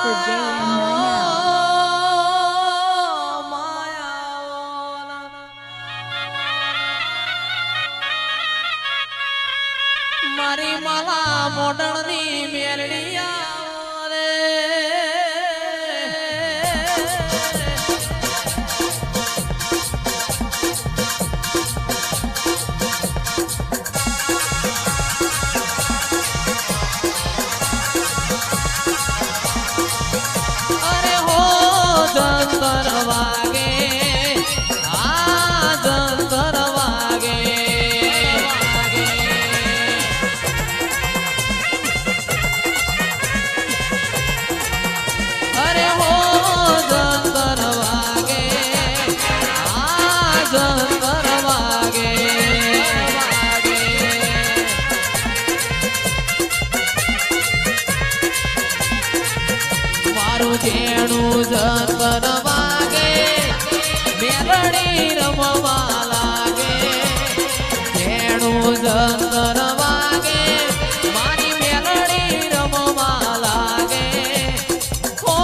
Sapper JN9L. મારી માલા મોડણની મેલડિયા રે અરે હો જંતર વાગે આ જંતર વાગે અરે હો જંતર વાગે આ જંતર વાગે મારું જેણું જંતર વાગે મેલડી રમવા લાગે જેણું જંતર વાગે મારી મેલડી રમવા લાગે ઓ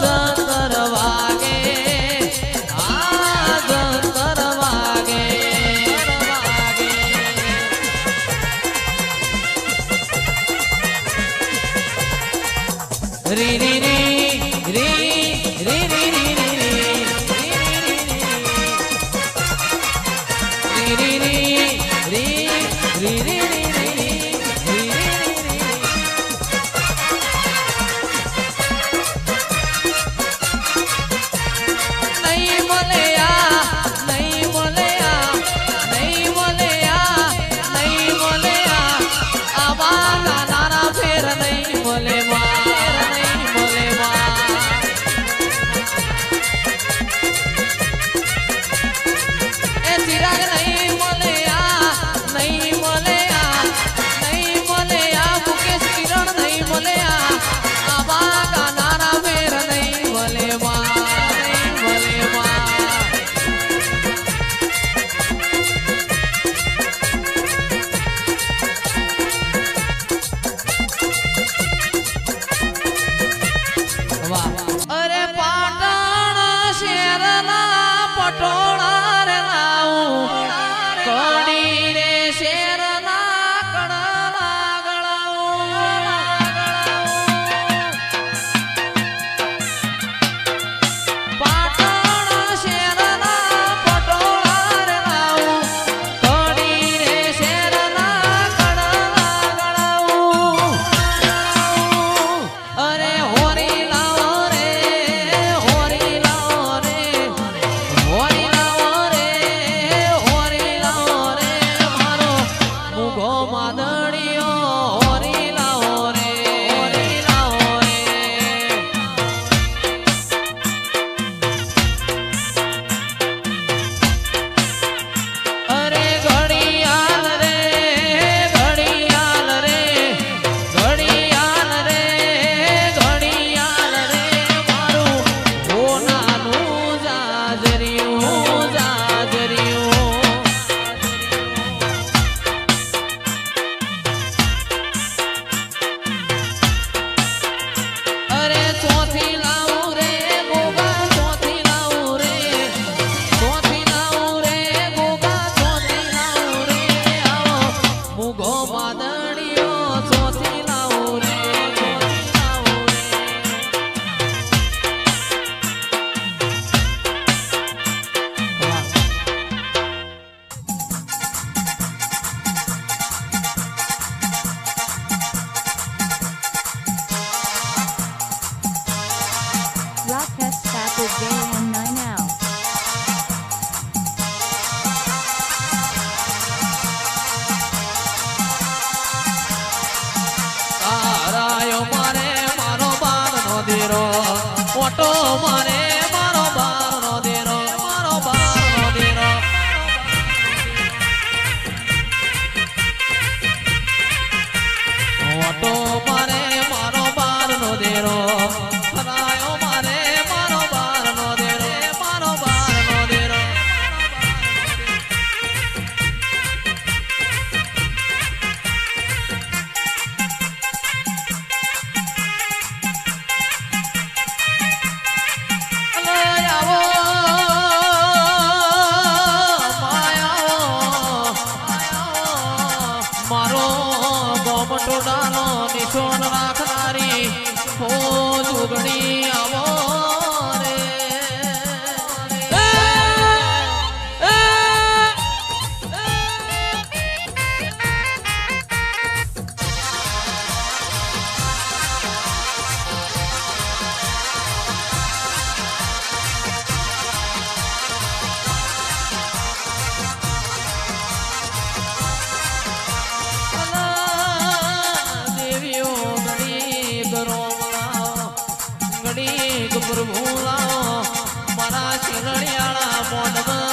જંતર વાગે આ જંતર વાગે રી રી રી રી રી રી અરે પાટણ શેરના પટોળા રે લાવું કડી રે શેરના કડલા ગળાવું પાટણ શેરના પટોળા રે લાવું કડી રે શેરના કડલા ગળાવું અરે હોરી Rockcast Sapper JN9L. તારાયો મારે મારો બાર નો દેરો ઓટો મારે મારો બાર નો દેરો મારો બાર નો દેરો ઓટો મારે મારો બાર નો દેરો તારાયો મારે મારો બાર નો દેરો મારો બાર નો દેરો નિશોન રાખનારી હો જોગણી આવો રે મારા શિરણિયાળા મોઢમાં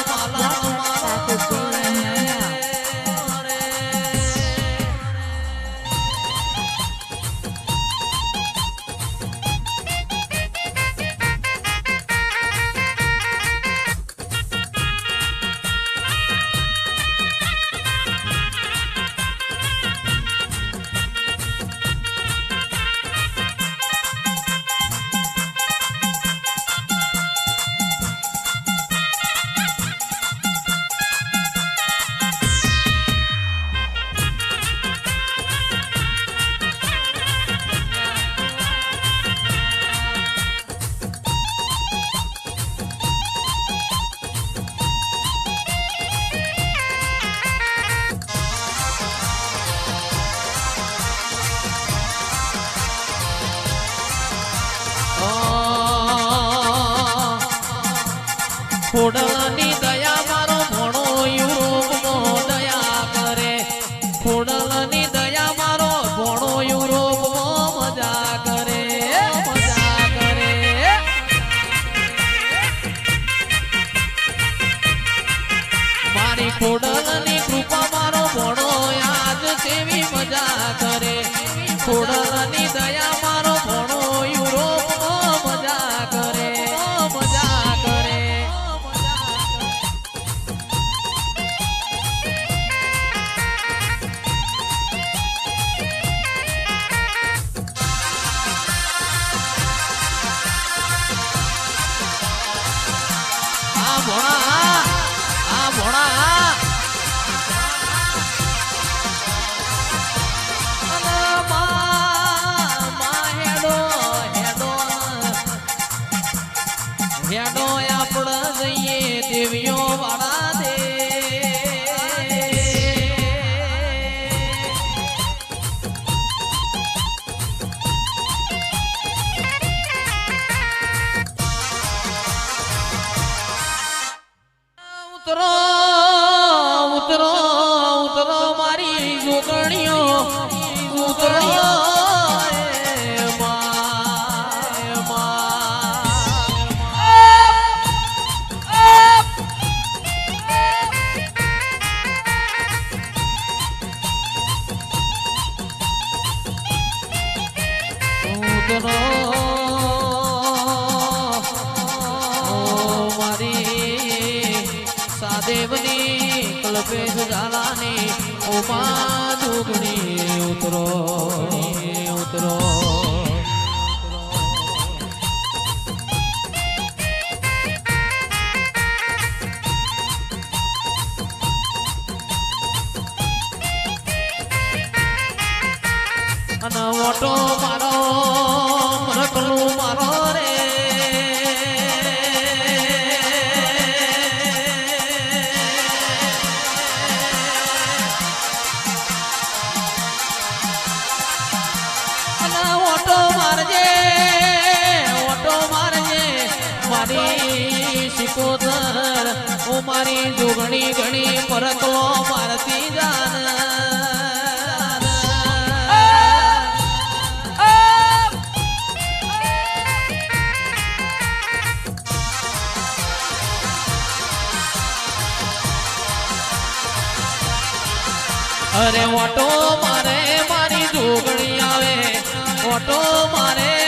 ખોડલની દયા મારો ભણો યુરોપમાં દયા કરે ખોડલની દયા મારો ભણો યુરોપમાં મજા કરે મારી ખોડલની કૃપા મારો ભણો આજ સેવી મજા કરે ખોડલની દયા મારો ભણો યુરોપમાં મજા કરે હેડો આપણે જઈએ દેવીઓ વાળા દે ઉતરો ઉતરો ઉતરો મારી જોગણીઓ ઉતરો મારી સાદેવની કલ્પેશ ઝાલાની ઉમા જોગણી ઉતરો ઉતરો અને ઓટો મારો મરકલું મારો રે અને ઓટો મારજે મારી શિકોતર ઓ મારી જોગણી ઘણી પરકલો મારતી જાન અરે ઓટો મારે મારી જોગણી આવે ઓટો મારે